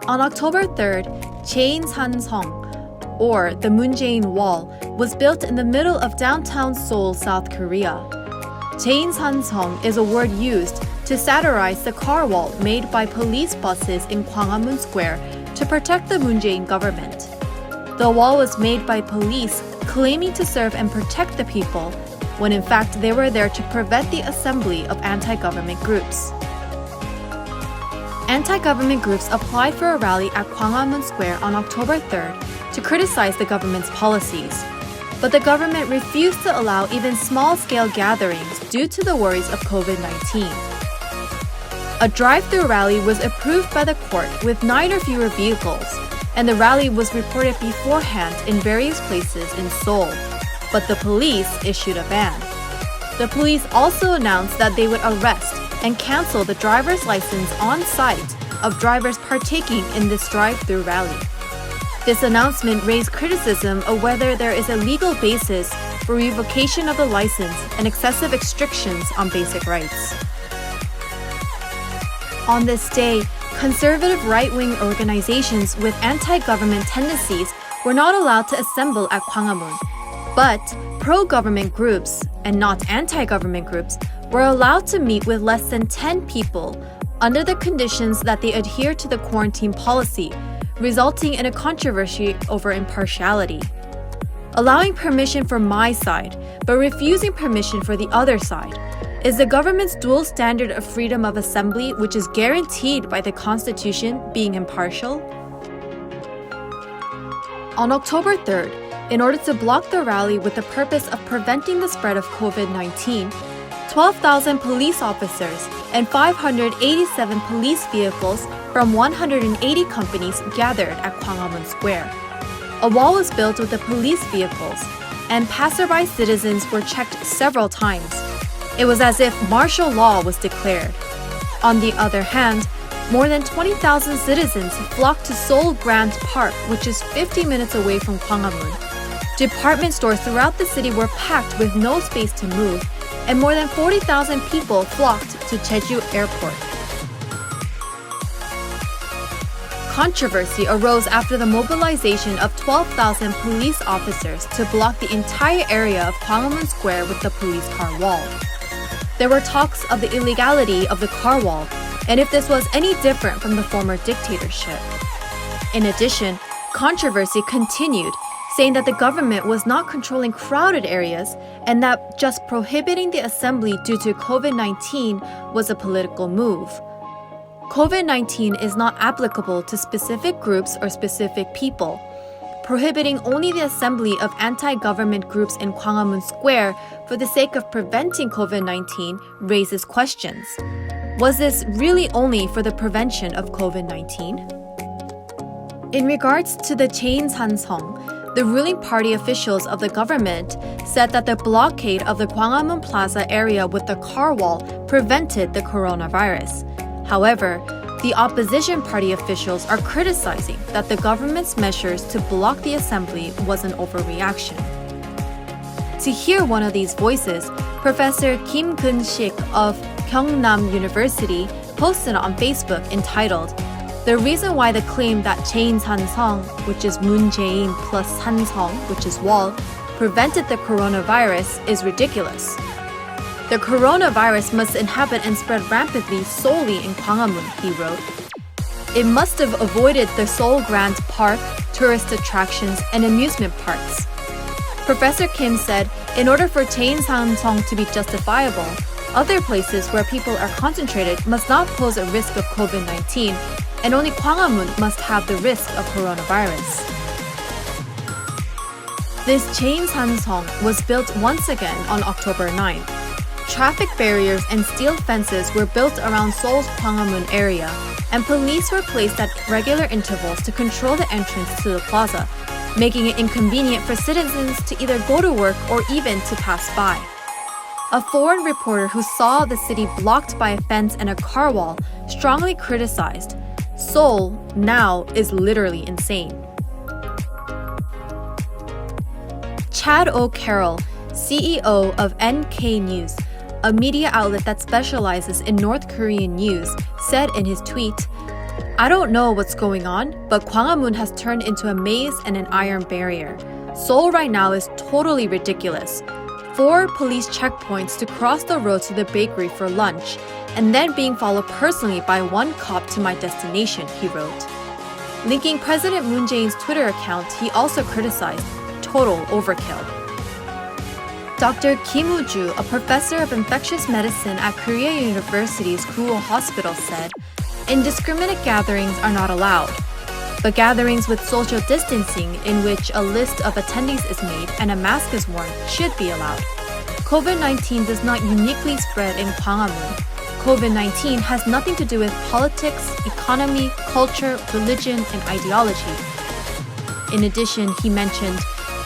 On October 3rd, Jae-In or the Moon Jae-In Wall, was built in the middle of downtown Seoul, South Korea. Jae-In is a word used to satirize the car wall made by police buses in Gwanghwamun Square to protect the Moon Jae-in government. The wall was made by police claiming to serve and protect the people, when in fact they were there to prevent the assembly of anti-government groups. Anti-government groups applied for a rally at Gwanghwamun Square on October 3rd to criticize the government's policies. But the government refused to allow even small-scale gatherings due to the worries of COVID-19. A drive-through rally was approved by the court with 9 or fewer vehicles, and the rally was reported beforehand in various places in Seoul, but the police issued a ban. The police also announced that they would arrest and cancel the driver's license on site of drivers partaking in this drive-through rally. This announcement raised criticism of whether there is a legal basis for revocation of the license and excessive restrictions on basic rights. On this day, conservative right-wing organizations with anti-government tendencies were not allowed to assemble at Gwanghwamun, but pro-government groups, and not anti-government groups, were allowed to meet with less than 10 people under the conditions that they adhere to the quarantine policy, resulting in a controversy over impartiality. Allowing permission for my side, but refusing permission for the other side, is the government's dual standard of freedom of assembly, which is guaranteed by the Constitution, being impartial? On October 3rd, in order to block the rally with the purpose of preventing the spread of COVID-19, 12,000 police officers and 587 police vehicles from 180 companies gathered at Gwanghwamun Square. A wall was built with the police vehicles, and passerby citizens were checked several times. It was as if martial law was declared. On the other hand, more than 20,000 citizens flocked to Seoul Grand Park, which is 50 minutes away from Gwanghwamun. Department stores throughout the city were packed with no space to move, and more than 40,000 people flocked to Jeju Airport. Controversy arose after the mobilization of 12,000 police officers to block the entire area of Gwanghwamun Square with the police car wall. There were talks of the illegality of the car wall and if this was any different from the former dictatorship. In addition, controversy continued, saying that the government was not controlling crowded areas and that just prohibiting the assembly due to COVID-19 was a political move. COVID-19 is not applicable to specific groups or specific people. Prohibiting only the assembly of anti-government groups in Gwanghwamun Square for the sake of preventing COVID-19 raises questions. Was this really only for the prevention of COVID-19? In regards to the Jae-In, the ruling party officials of the government said that the blockade of the Gwanghwamun Plaza area with the car wall prevented the coronavirus. However, the opposition party officials are criticizing that the government's measures to block the assembly was an overreaction. To hear one of these voices, Professor Kim Kun-sik of Gyeongnam University posted on Facebook entitled, "The reason why the claim that Jae-In Sansong, which is Moon Jae-in plus Sansong, which is wall, prevented the coronavirus is ridiculous. The coronavirus must inhabit and spread rampantly solely in Gwanghwamun," he wrote. It must have avoided the Seoul Grand Park, tourist attractions, and amusement parks. Professor Kim said, in order for Jae-In Sansong to be justifiable, other places where people are concentrated must not pose a risk of COVID-19, and only Gwanghwamun must have the risk of coronavirus. This Jae-In Sansong was built once again on October 9th. Traffic barriers and steel fences were built around Seoul's Gwanghwamun area, and police were placed at regular intervals to control the entrance to the plaza, making it inconvenient for citizens to either go to work or even to pass by. A foreign reporter who saw the city blocked by a fence and a car wall strongly criticized, "Seoul now is literally insane." Chad O'Carroll, CEO of NK News, a media outlet that specializes in North Korean news, said in his tweet, I don't know what's going on, but Gwanghwamun has turned into a maze and an iron barrier. Seoul right now is totally ridiculous. 4 police checkpoints to cross the road to the bakery for lunch, and then being followed personally by 1 cop to my destination, he wrote. Linking President Moon Jae-in's Twitter account, he also criticized total overkill. Dr. Kim Woo-ju, a professor of infectious medicine at Korea University's Kuo Hospital, said, indiscriminate gatherings are not allowed, but gatherings with social distancing in which a list of attendees is made and a mask is worn should be allowed. COVID-19 does not uniquely spread in Gwanghwamun. COVID-19 has nothing to do with politics, economy, culture, religion, and ideology. In addition, he mentioned,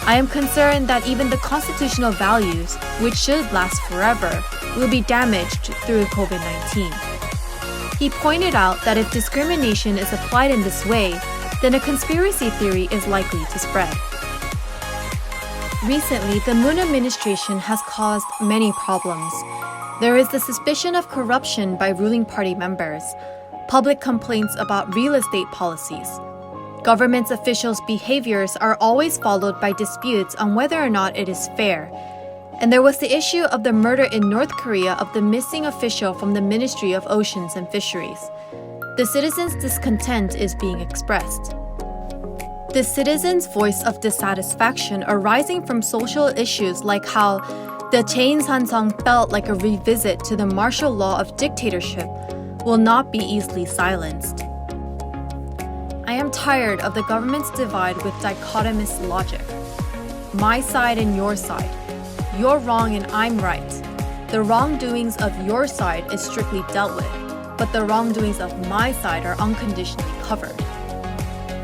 I am concerned that even the constitutional values, which should last forever, will be damaged through COVID-19. He pointed out that if discrimination is applied in this way, then a conspiracy theory is likely to spread. Recently, the Moon administration has caused many problems. There is the suspicion of corruption by ruling party members, public complaints about real estate policies. Government officials' behaviors are always followed by disputes on whether or not it is fair. And there was the issue of the murder in North Korea of the missing official from the Ministry of Oceans and Fisheries. The citizens' discontent is being expressed. The citizens' voice of dissatisfaction arising from social issues like how the Jae-In Sansong felt like a revisit to the martial law of dictatorship will not be easily silenced. I am tired of the government's divide with dichotomous logic. My side and your side. You're wrong and I'm right. The wrongdoings of your side is strictly dealt with, but the wrongdoings of my side are unconditionally covered.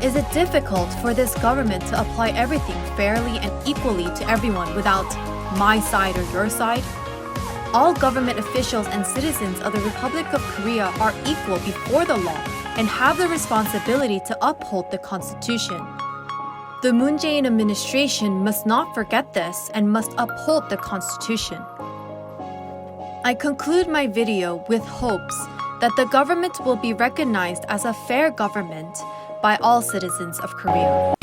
Is it difficult for this government to apply everything fairly and equally to everyone without my side or your side? All government officials and citizens of the Republic of Korea are equal before the law and have the responsibility to uphold the Constitution. The Moon Jae-in administration must not forget this and must uphold the Constitution. I conclude my video with hopes that the government will be recognized as a fair government by all citizens of Korea.